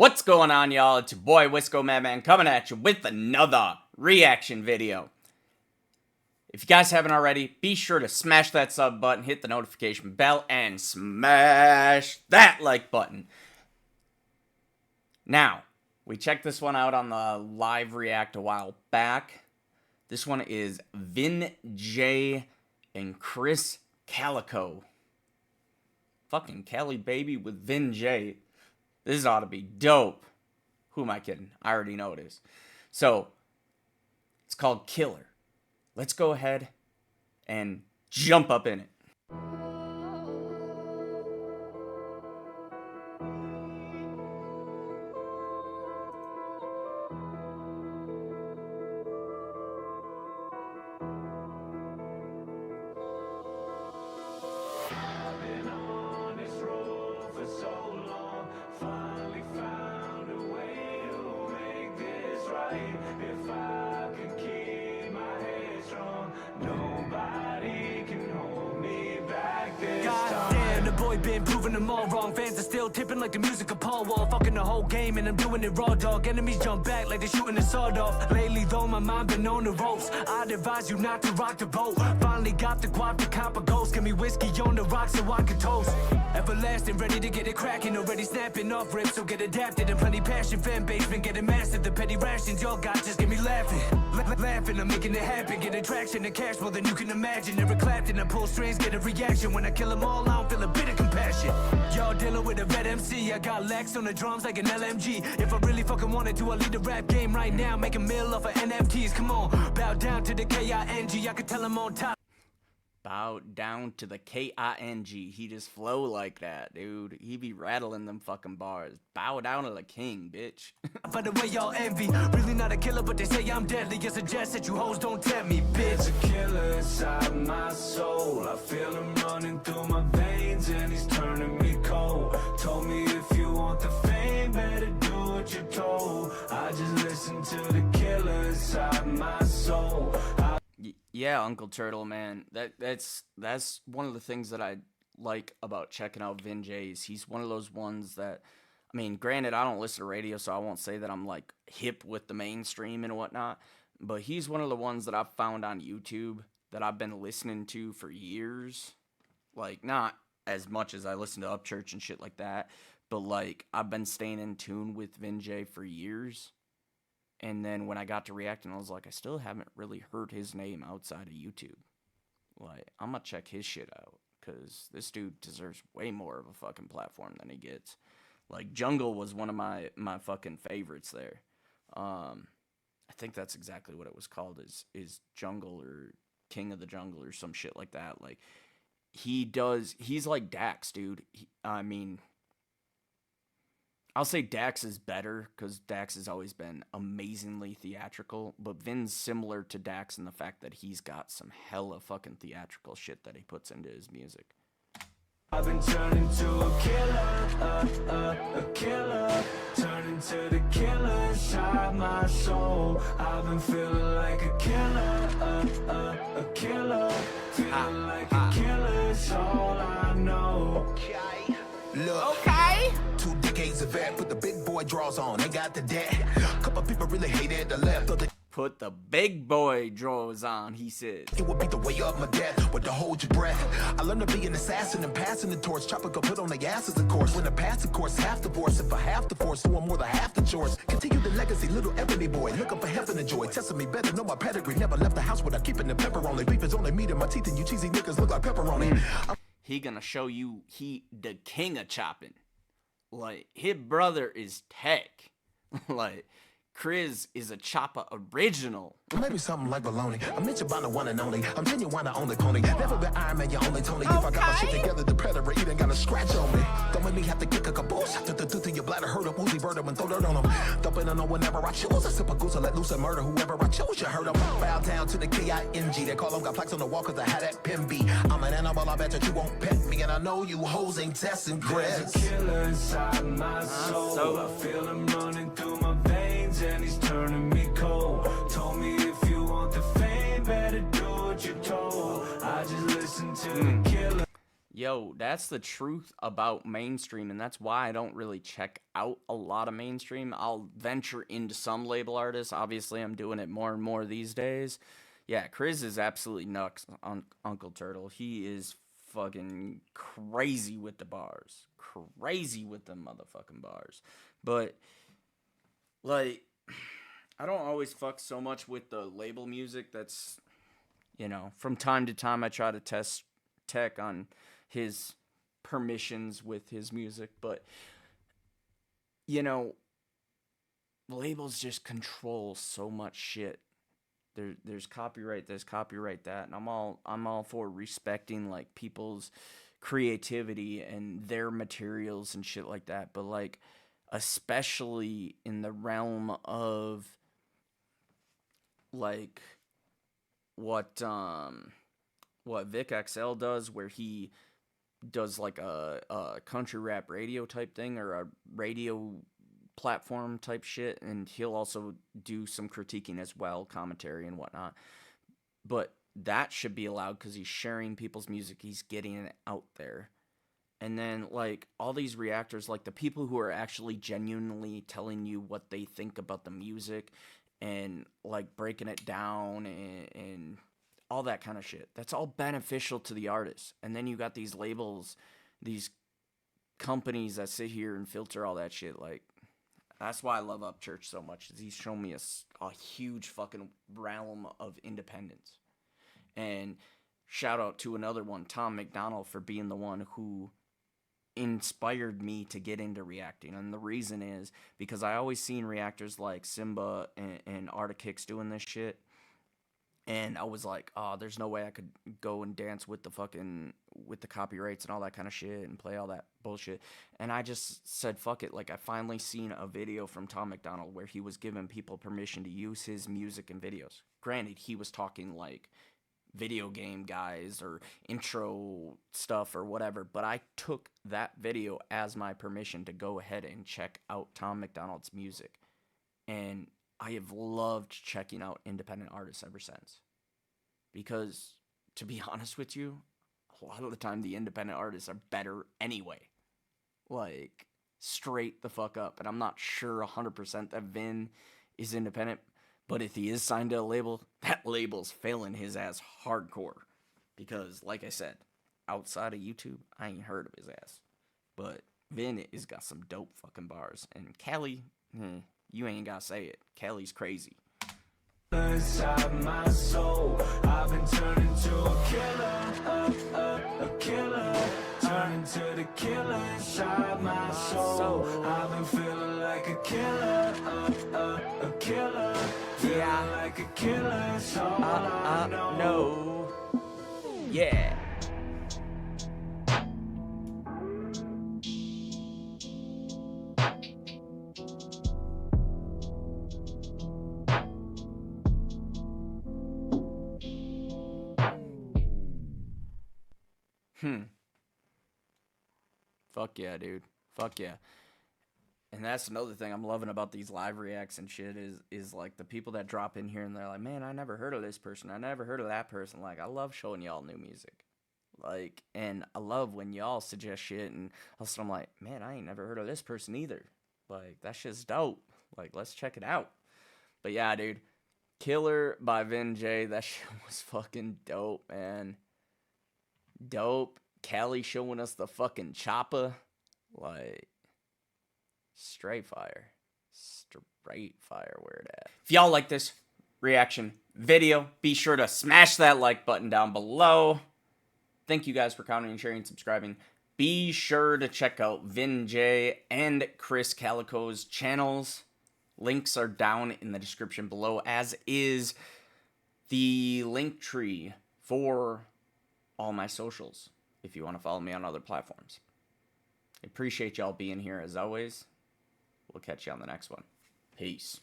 What's going on, y'all? It's your boy Wisco Madman coming at you with another reaction video. If you guys haven't already, be sure to smash that sub button, hit the notification bell, and smash that like button. Now, we checked this one out on the live react a while back. This one is Vin J and Krizz Kaliko. Fucking Cali baby with Vin J. This ought to be dope. Who am I kidding? I already know it is. So, it's called Killer. Let's go ahead and jump up in it. If I can keep my head strong, nobody can hold me back this time. Damn, the boy been proving them all wrong. Fans are still tipping like the music of Paul Wall. Fucking the whole game and I'm doing it raw, dog. Enemies jump back like they're shooting the sword off. Lately though, my mind been on the ropes. I'd advise you not to rock the boat. Finally got the guap to cop a ghost. Give me whiskey on the rocks so I can toast. Everlasting, ready to get it cracking. Already snapping off rips, so get adapted. And plenty passion, fan base been getting massive. The petty rations y'all got just get me laughing. Laughing, I'm making it happen. Get attraction and cash more than you can imagine. Never clapped and I pull strings, get a reaction. When I kill them all, I don't feel a bit of compassion. Y'all dealing with a red MC. I got Lex on the drums like an LMG. If I really fucking wanted to, I'll lead the rap game right now. Make a meal off of NFTs, come on. Bow down to the K-I-N-G. I could tell I'm on top. Bow down to the K-I-N-G. He just flow like that, dude. He be rattling them fucking bars. Bow down to the king, bitch. By the way y'all envy, really not a killer, but they say I'm deadly. You suggest that you hoes don't tempt me, bitch. There's a killer inside my soul. I feel him running through my veins and he's turning me cold. Told me if you want the fame, better do what you're told. I just listen to the killer inside my soul. Yeah, Uncle Turtle, man. That's one of the things that I like about checking out Vin J's. He's one of those ones that, I mean, granted, I don't listen to radio, so I won't say that I'm like hip with the mainstream and whatnot. But he's one of the ones that I've found on YouTube that I've been listening to for years. Like, not as much as I listen to Upchurch and shit like that, but like I've been staying in tune with Vin J for years. And then when I got to reacting, I was like, I still haven't really heard his name outside of YouTube. Like, I'm gonna check his shit out, because this dude deserves way more of a fucking platform than he gets. Like, Jungle was one of my fucking favorites there. I think that's exactly what it was called, is Jungle, or King of the Jungle, or some shit like that. Like, he's like Dax, dude. I mean, I'll say Dax is better, because Dax has always been amazingly theatrical, but Vin's similar to Dax in the fact that he's got some hella fucking theatrical shit that he puts into his music. I've been turning to a killer, turning to the killer inside my soul. I've been feeling like a killer, feeling like a killer is all I know. Okay. Look. Okay. 2 decades of that, put the big boy draws on, they got the debt. Couple people really hated the left of the. Put the big boy drawers on, he says. It would be the way of my death, but to hold your breath. I learned to be an assassin and passing the torch. Chopper go put on the asses, of course. When the past, of course, half the force. If I have the force, doing more than half the chores. Continue the legacy, little ebony boy. Looking for heaven and joy. Testing me better, know my pedigree. Never left the house without keeping the pepper on. Beef is only meat in my teeth, and you cheesy niggas look like pepperoni. He gonna show you he the king of chopping. Like, his brother is tech. Like, Krizz is a chopper original. Maybe something like baloney. I mentioned by the one and only. I'm genuine, the only pony. Never been Iron Man, you only Tony. If I got my shit together, the predator even got a scratch on me. Don't make me have to kick a caboose. To your bladder, hurt up, woozy bird up and throw dirt on them. Dumping on whenever I choose. I sip a goose and let loose and murder whoever I choose. You heard them. Bow down to the K-I-N-G. They call them, got plaques on the wall cause I had that pin B. I'm an animal, I bet that you won't pet me. And I know you hoes ain't testing Krizz. There's a killer inside my soul. I feel him running through my veins and he's turning me cold. Told me if you want the fame, better do what you're told. I just listen to the killer. Yo, that's the truth about mainstream, and that's why I don't really check out a lot of mainstream. I'll venture into some label artists. Obviously, I'm doing it more and more these days. Yeah, Krizz is absolutely nuts on Uncle Turtle. He is fucking crazy with the bars. Crazy with the motherfucking bars. But, like, I don't always fuck so much with the label music. That's, from time to time I try to test tech on his permissions with his music, but you know, labels just control so much shit. There's copyright, there's copyright that, and I'm all for respecting like people's creativity and their materials and shit like that, but like especially in the realm of like what what Vic XL does, where he does like a country rap radio type thing or a radio platform type shit, and he'll also do some critiquing as well, commentary and whatnot. But that should be allowed because he's sharing people's music, he's getting it out there. And then like all these reactors, like the people who are actually genuinely telling you what they think about the music and like breaking it down and all that kind of shit. That's all beneficial to the artist. And then you got these labels, these companies that sit here and filter all that shit. Like, that's why I love Upchurch so much. Is he's shown me a huge fucking realm of independence. And shout out to another one, Tom McDonald, for being the one who inspired me to get into reacting. And the reason is because I always seen reactors like Simba and Arctic Kicks doing this shit, and I was like, oh, there's no way I could go and dance with with the copyrights and all that kind of shit and play all that bullshit. And I just said, fuck it. Like, I finally seen a video from Tom McDonald where he was giving people permission to use his music and videos. Granted, he was talking like video game guys or intro stuff or whatever, but I took that video as my permission to go ahead and check out Tom McDonald's music. And I have loved checking out independent artists ever since. Because, to be honest with you, a lot of the time the independent artists are better anyway. Like, straight the fuck up. And I'm not sure 100% that Vin is independent, but if he is signed to a label, that label's failing his ass hardcore. Because, like I said, outside of YouTube, I ain't heard of his ass. But Vin has got some dope fucking bars. And Cali, you ain't gotta say it. Kelly's crazy. Inside my soul, I've been turned into a killer, a killer. Turning to the killer inside my soul. I've been feeling like a killer, a killer. Feeling like a killer, it's all I know. Yeah. Fuck yeah, dude. Fuck yeah. And that's another thing I'm loving about these live reacts and shit is like the people that drop in here and they're like, man, I never heard of this person. I never heard of that person. Like, I love showing y'all new music. Like, and I love when y'all suggest shit and also I'm like, man, I ain't never heard of this person either. Like, that shit's dope. Like, let's check it out. But yeah, dude. Killer by Vin J. That shit was fucking dope, man. Dope. Cali showing us the fucking chopper. Like, straight fire. Straight fire, where it at. If y'all like this reaction video, be sure to smash that like button down below. Thank you guys for commenting, sharing, subscribing. Be sure to check out Vin J and Chris Kaliko's channels. Links are down in the description below, as is the link tree for all my socials, if you want to follow me on other platforms. I appreciate y'all being here as always. We'll catch you on the next one. Peace.